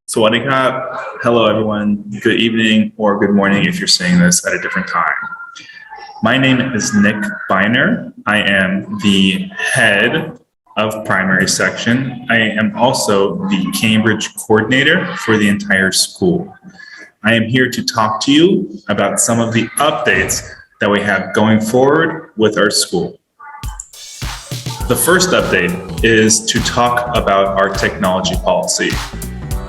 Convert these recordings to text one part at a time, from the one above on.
Sawadee Krap. Hello, everyone. Good evening or good morning if you're seeing this at a different time. My name is Nick Biner. I am the head of primary section. I am also the Cambridge coordinator for the entire school. I am here to talk to you about some of the updates that we have going forward with our school. The first update is to talk about our technology policy.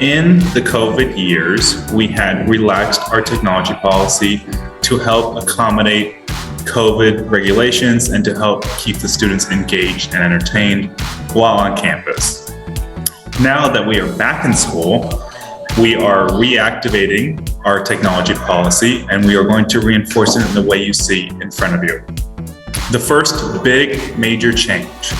In the COVID years, we had relaxed our technology policy to help accommodate COVID regulations and to help keep the students engaged and entertained while on campus. Now that we are back in school, we are reactivating our technology policy and we are going to reinforce it in the way you see in front of you. The first big major change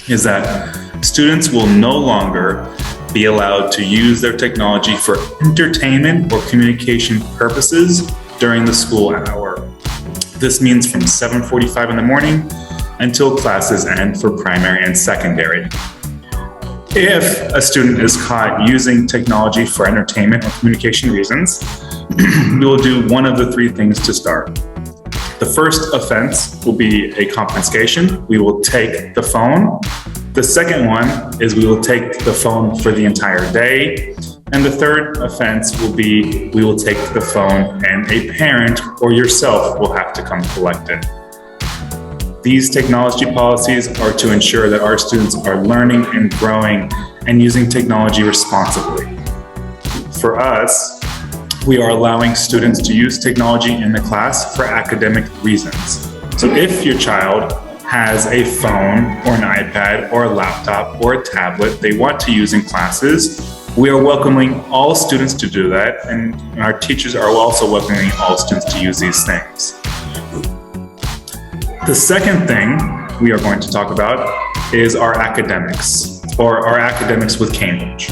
is that students will no longer be allowed to use their technology for entertainment or communication purposes during the school hour. This means from 7:45 in the morning until classes end for primary and secondary. If a student is caught using technology for entertainment or communication reasons, we will do one of the three things to start. The first offense will be a confiscation. We will take the phone. The second one is we will take the phone for the entire day. And the third offense will be we will take the phone and a parent or yourself will have to come collect it. These technology policies are to ensure that our students are learning and growing and using technology responsibly. For us, we are allowing students to use technology in the class for academic reasons. So if your child has a phone or an iPad or a laptop or a tablet they want to use in classes, we are welcoming all students to do that, and our teachers are also welcoming all students to use these things. The second thing we are going to talk about is our academics, or our academics with Cambridge.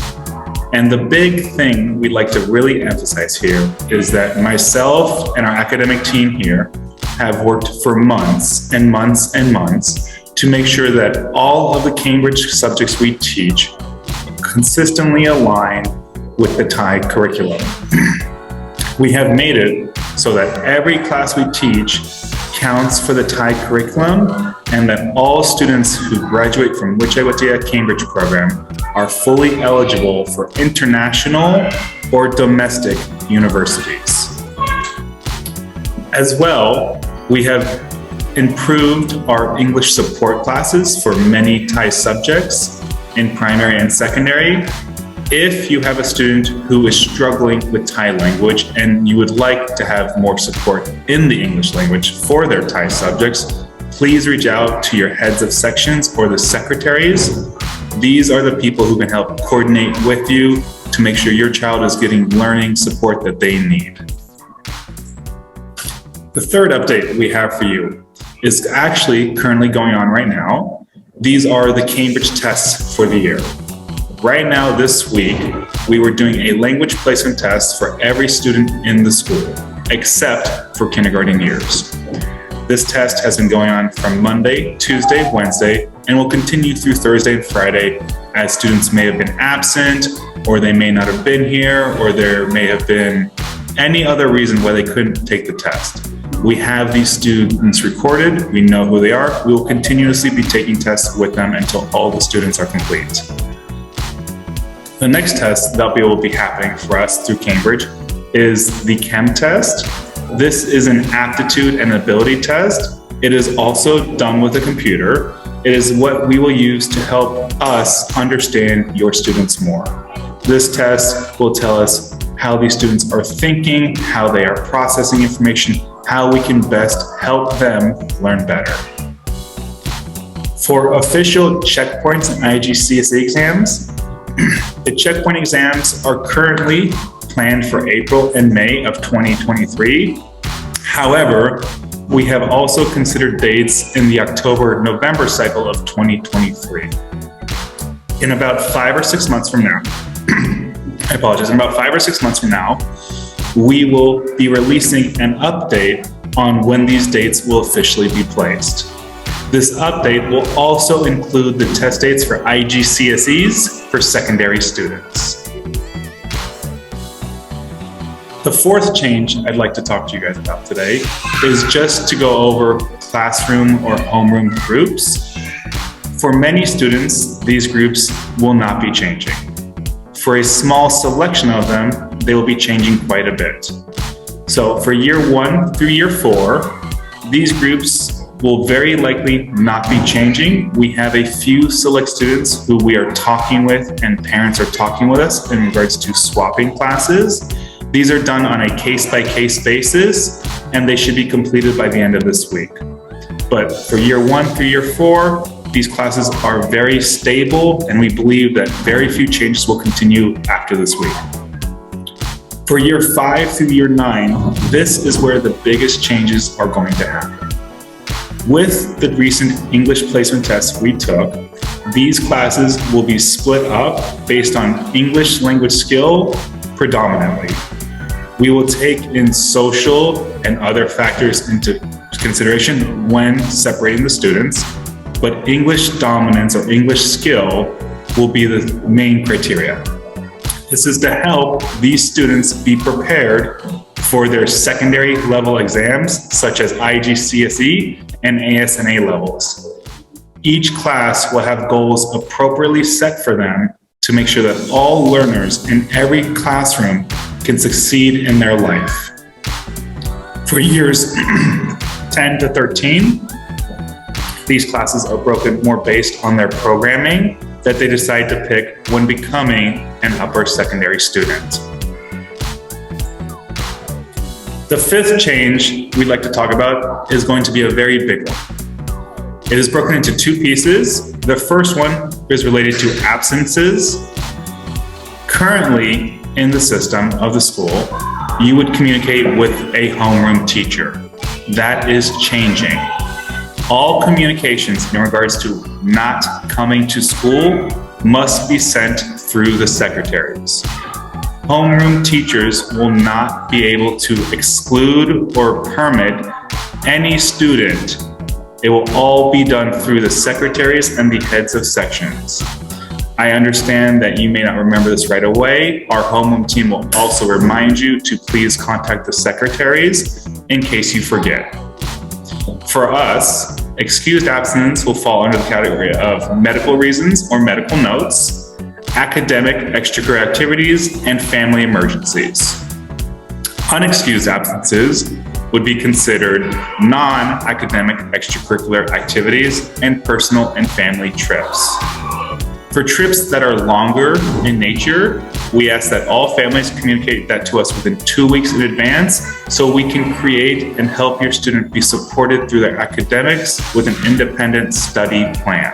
And the big thing we'd like to really emphasize here is that myself and our academic team here have worked for months and months and months to make sure that all of the Cambridge subjects we teach consistently align with the TIE curriculum. We have made it so that every class we teach counts for the TIE curriculum and that all students who graduate from WWCP Cambridge program are fully eligible for international or domestic universities. As well, we have improved our English support classes for many TIE subjects in primary and secondary. If you have a student who is struggling with TIE language and you would like to have more support in the English language for their TIE subjects, please reach out to your heads of sections or the secretaries. These are the people who can help coordinate with you to make sure your child is getting learning support that they need. The third update we have for you is actually currently going on right now. These are the Cambridge tests for the year. Right now, this week, we were doing a language placement test for every student in the school, except for kindergarten years. This test has been going on from Monday, Tuesday, Wednesday, and will continue through Thursday and Friday as students may have been absent, or they may not have been here, or there may have been any other reason why they couldn't take the test. We have these students recorded, we know who they are, we will continuously be taking tests with them until all the students are complete. The next test that will be happening for us through Cambridge is the Chem test. This is an aptitude and ability test. It is also done with a computer. It is what we will use to help us understand your students more. This test will tell us how these students are thinking, how they are processing information, how we can best help them learn better. For official checkpoints and IGCSE exams, the checkpoint exams are currently planned for April and May of 2023. However, we have also considered dates in the October-November cycle of 2023. In about 5 or 6 months from now, I apologize, in about 5 or 6 months from now, we will be releasing an update on when these dates will officially be placed. This update will also include the test dates for IGCSEs for secondary students. The fourth change I'd like to talk to you guys about today is just to go over classroom or homeroom groups. For many students, these groups will not be changing. For a small selection of them, they will be changing quite a bit. So for year 1 through year 4, these groups will very likely not be changing. We have a few select students who we are talking with and parents are talking with us in regards to swapping classes. These are done on a case-by-case basis, and they should be completed by the end of this week. But for year 1 through year 4, these classes are very stable, and we believe that very few changes will continue after this week. For year 5 through year 9, this is where the biggest changes are going to happen. With the recent English placement tests we took, these classes will be split up based on English language skill predominantly. We will take in social and other factors into consideration when separating the students, but English dominance or English skill will be the main criteria. This is to help these students be prepared for their secondary level exams, such as IGCSE and ASNA levels. Each class will have goals appropriately set for them to make sure that all learners in every classroom can succeed in their life. For years 10 to 13, these classes are broken more based on their programming that they decide to pick when becoming an upper secondary student. The fifth change we'd like to talk about is going to be a very big one. It is broken into two pieces. The first one is related to absences. Currently, in the system of the school, you would communicate with a homeroom teacher. That is changing. All communications in regards to not coming to school must be sent through the secretaries. Homeroom teachers will not be able to exclude or permit any student. It will all be done through the secretaries and the heads of sections. I understand that you may not remember this right away. Our homeroom team will also remind you to please contact the secretaries in case you forget. For us, excused absence will fall under the category of medical reasons or medical notes, academic extracurricular activities, and family emergencies. Unexcused absences would be considered non-academic extracurricular activities and personal and family trips. For trips that are longer in nature, we ask that all families communicate that to us within 2 weeks in advance so we can create and help your student be supported through their academics with an independent study plan.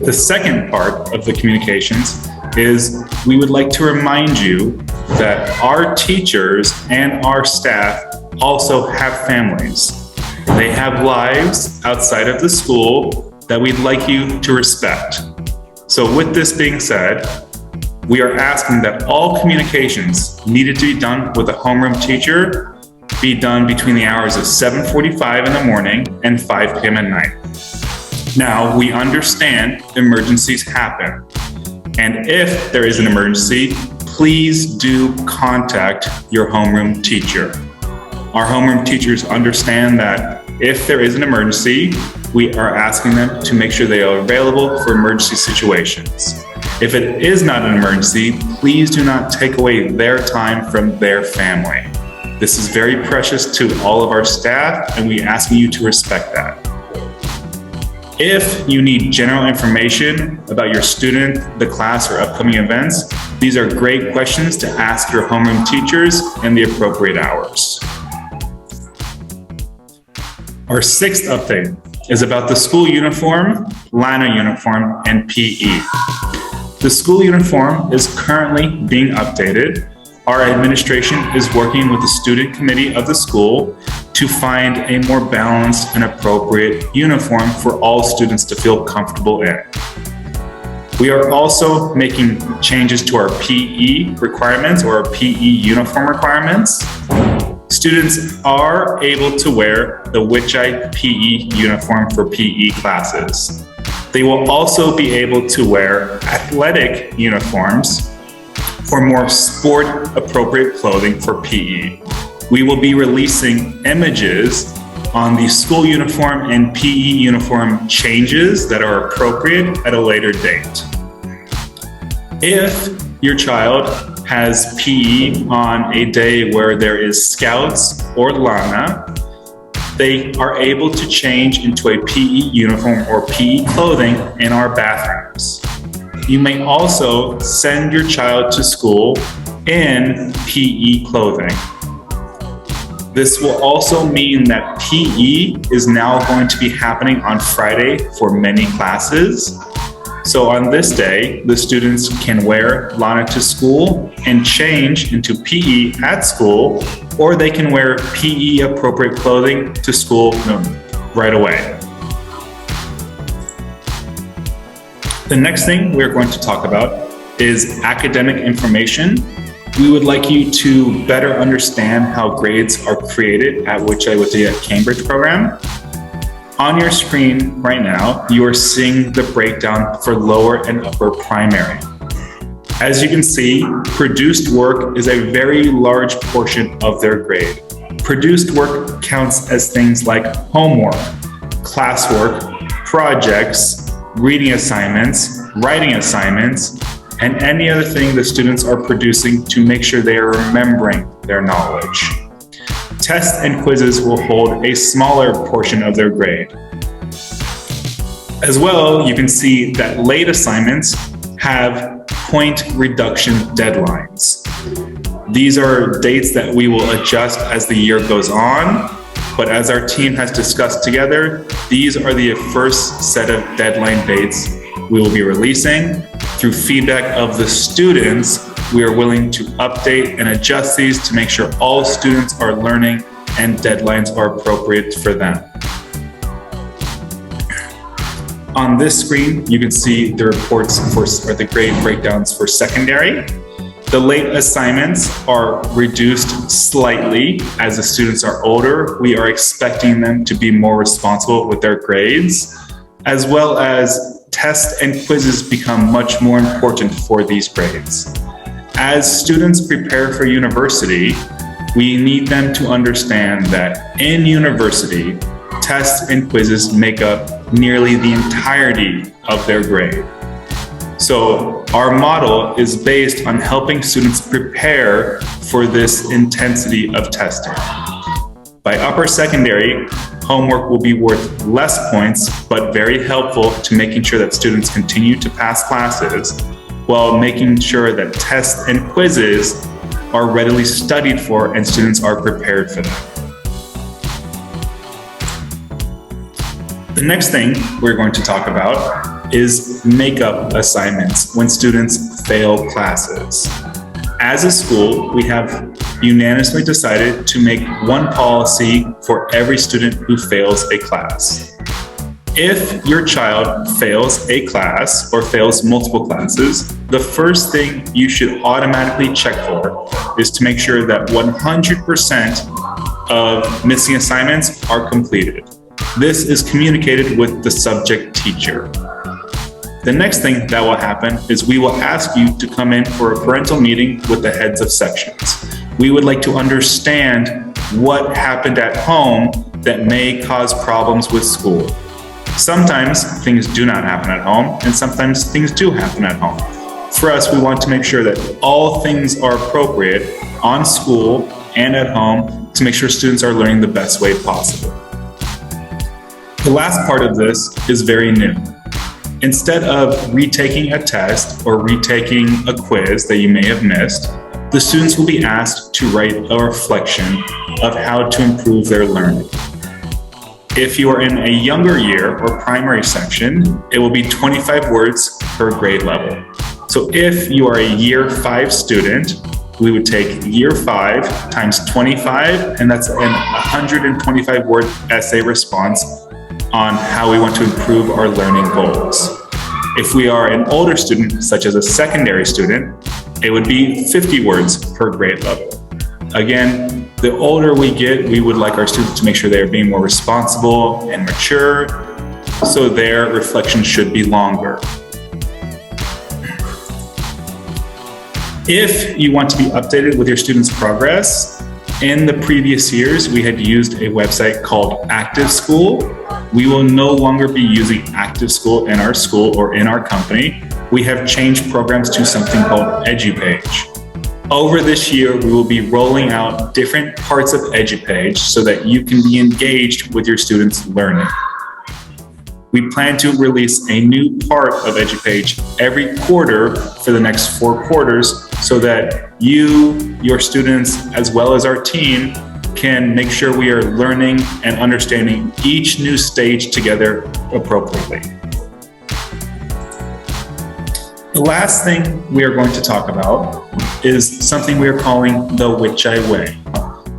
The second part of the communications is we would like to remind you that our teachers and our staff also have families. They have lives outside of the school that we'd like you to respect. So with this being said, we are asking that all communications needed to be done with a homeroom teacher be done between the hours of 7:45 in the morning and 5 p.m. at night. Now, we understand emergencies happen. And if there is an emergency, please do contact your homeroom teacher. Our homeroom teachers understand that if there is an emergency, we are asking them to make sure they are available for emergency situations. If it is not an emergency, please do not take away their time from their family. This is very precious to all of our staff, and we ask you to respect that. If you need general information about your student, the class, or upcoming events, these are great questions to ask your homeroom teachers in the appropriate hours. Our sixth update is about the school uniform, lino uniform, and PE. The school uniform is currently being updated. Our administration is working with the student committee of the school to find a more balanced and appropriate uniform for all students to feel comfortable in. We are also making changes to our PE requirements or our PE uniform requirements. Students are able to wear the WWCP PE uniform for PE classes. They will also be able to wear athletic uniforms for more sport-appropriate clothing for PE. We will be releasing images on the school uniform and PE uniform changes that are appropriate at a later date. If your child has PE on a day where there is Scouts or Lana, they are able to change into a PE uniform or PE clothing in our bathrooms. You may also send your child to school in PE clothing. This will also mean that PE is now going to be happening on Friday for many classes. So on this day, the students can wear Lana to school and change into PE at school, or they can wear PE appropriate clothing to school right away. The next thing we're going to talk about is academic information. We would like you to better understand how grades are created at WWCP Cambridge program. On your screen right now, you are seeing the breakdown for lower and upper primary. As you can see, produced work is a very large portion of their grade. Produced work counts as things like homework, classwork, projects, reading assignments, writing assignments, and any other thing the students are producing to make sure they are remembering their knowledge. Tests and quizzes will hold a smaller portion of their grade. As well, you can see that late assignments have point reduction deadlines. These are dates that we will adjust as the year goes on, but as our team has discussed together, these are the first set of deadline dates we will be releasing. Through feedback of the students, we are willing to update and adjust these to make sure all students are learning and deadlines are appropriate for them. On this screen, you can see the reports or the grade breakdowns for secondary. The late assignments are reduced slightly as the students are older. We are expecting them to be more responsible with their grades, as well as tests and quizzes become much more important for these grades. As students prepare for university, we need them to understand that in university, tests and quizzes make up nearly the entirety of their grade. So our model is based on helping students prepare for this intensity of testing. By upper secondary, homework will be worth less points, but very helpful to making sure that students continue to pass classes, while making sure that tests and quizzes are readily studied for and students are prepared for them. The next thing we're going to talk about is makeup assignments when students fail classes. As a school, we have unanimously decided to make one policy for every student who fails a class. If your child fails a class or fails multiple classes, the first thing you should automatically check for is to make sure that 100% of missing assignments are completed. This is communicated with the subject teacher. The next thing that will happen is we will ask you to come in for a parental meeting with the heads of sections. We would like to understand what happened at home that may cause problems with school. Sometimes things do not happen at home, and sometimes things do happen at home. For us, we want to make sure that all things are appropriate on school and at home to make sure students are learning the best way possible. The last part of this is very new. Instead of retaking a test or retaking a quiz that you may have missed, the students will be asked to write a reflection of how to improve their learning. If you are in a younger year or primary section, it will be 25 words per grade level. So if you are a year 5 student, we would take year 5 times 25, and that's an 125 word essay response on how we want to improve our learning goals. If we are an older student, such as a secondary student, it would be 50 words per grade level. Again, the older we get, we would like our students to make sure they are being more responsible and mature, so their reflection should be longer. If you want to be updated with your students' progress, in the previous years, we had used a website called Active School. We will no longer be using Active School in our school or in our company. We have changed programs to something called EduPage. Over this year, we will be rolling out different parts of EduPage so that you can be engaged with your students' learning. We plan to release a new part of EduPage every quarter for the next 4 quarters so that you, your students, as well as our team can make sure we are learning and understanding each new stage together appropriately. The last thing we are going to talk about is something we are calling the Which I Way.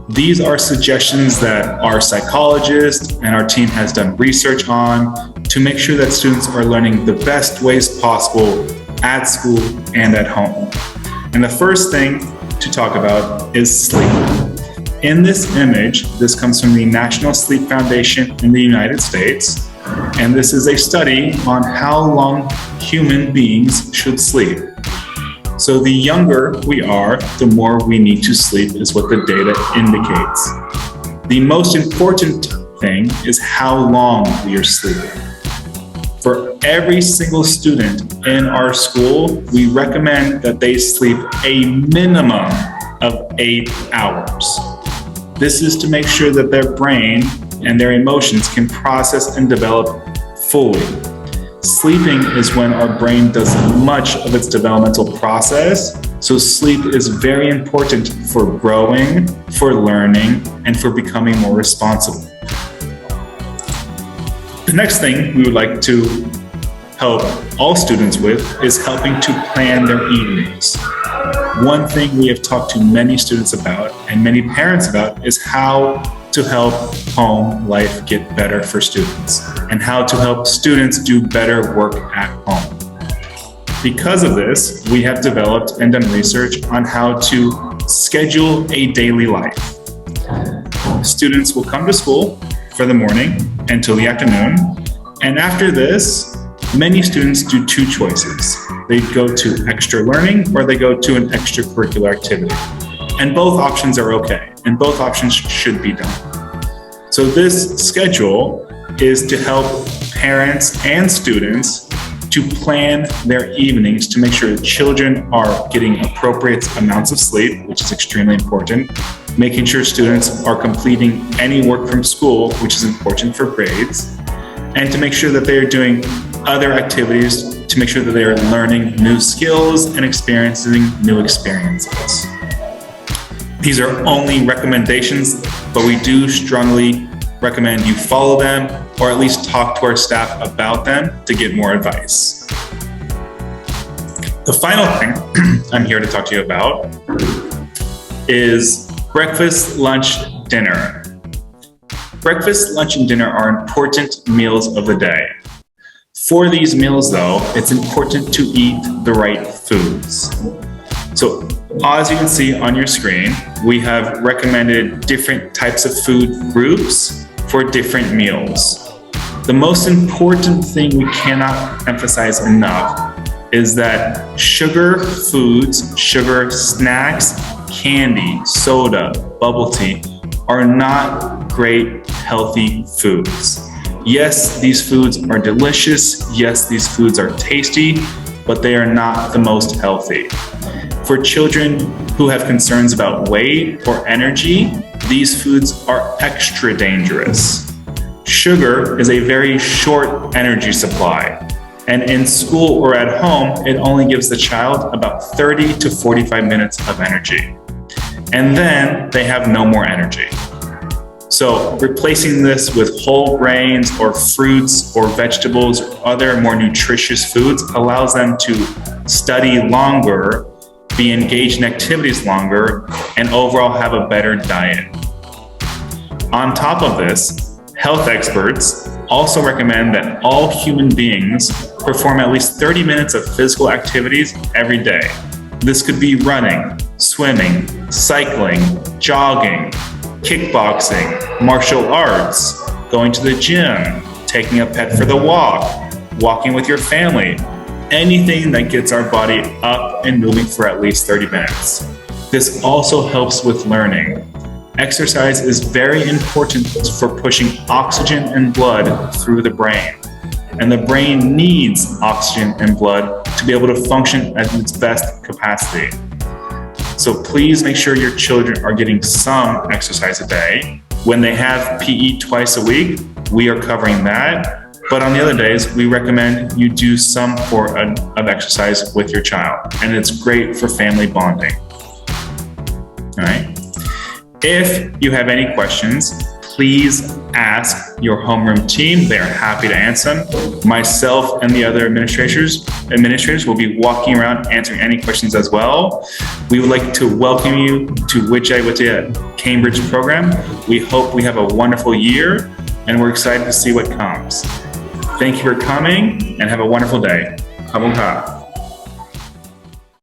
These are suggestions that our psychologist and our team has done research on to make sure that students are learning the best ways possible at school and at home. And the first thing to talk about is sleep. In this image, this comes from the National Sleep Foundation in the United States, and this is a study on how long human beings should sleep. So the younger we are, the more we need to sleep is what the data indicates. The most important thing is how long we are sleeping. For every single student in our school, we recommend that they sleep a minimum of 8 hours. This is to make sure that their brain and their emotions can process and develop fully. Sleeping is when our brain does much of its developmental process, so sleep is very important for growing, for learning, and for becoming more responsible. The next thing we would like to help all students with is helping to plan their evenings. One thing we have talked to many students about and many parents about is how to help home life get better for students and how to help students do better work at home. Because of this, we have developed and done research on how to schedule a daily life. Students will come to school for the morning until the afternoon, and after this, many students do 2 choices. They go to extra learning or they go to an extracurricular activity. And both options are okay, and both options should be done. So this schedule is to help parents and students to plan their evenings to make sure children are getting appropriate amounts of sleep, which is extremely important, making sure students are completing any work from school, which is important for grades, and to make sure that they are doing other activities to make sure that they are learning new skills and experiencing new experiences. These are only recommendations, but we do strongly recommend you follow them or at least talk to our staff about them to get more advice. The final thing I'm here to talk to you about is breakfast, lunch, dinner. Breakfast, lunch, and dinner are important meals of the day. For these meals, though, it's important to eat the right foods. So, as you can see on your screen, we have recommended different types of food groups for different meals. The most important thing we cannot emphasize enough is that sugar foods, sugar snacks, candy, soda, bubble tea are not great, healthy foods. Yes, these foods are delicious. Yes, these foods are tasty, but they are not the most healthy. For children who have concerns about weight or energy, these foods are extra dangerous. Sugar is a very short energy supply, and in school or at home, it only gives the child about 30 to 45 minutes of energy. And then they have no more energy. So replacing this with whole grains or fruits or vegetables or other more nutritious foods allows them to study longer, be engaged in activities longer, and overall have a better diet. On top of this, health experts also recommend that all human beings perform at least 30 minutes of physical activities every day. This could be running, swimming, cycling, jogging, kickboxing, martial arts, going to the gym, taking a pet for the walk, walking with your family, anything that gets our body up and moving for at least 30 minutes. This also helps with learning. Exercise is very important for pushing oxygen and blood through the brain. And the brain needs oxygen and blood to be able to function at its best capacity. So please make sure your children are getting some exercise a day. When they have PE twice a week, we are covering that. But on the other days, we recommend you do some form of exercise with your child. And it's great for family bonding. All right. If you have any questions, please ask your homeroom team. They are happy to answer them. Myself and the other administrators will be walking around answering any questions as well. We would like to welcome you to WWCP Cambridge program. We hope we have a wonderful year, and we're excited to see what comes. Thank you for coming, and have a wonderful day. Habung ka.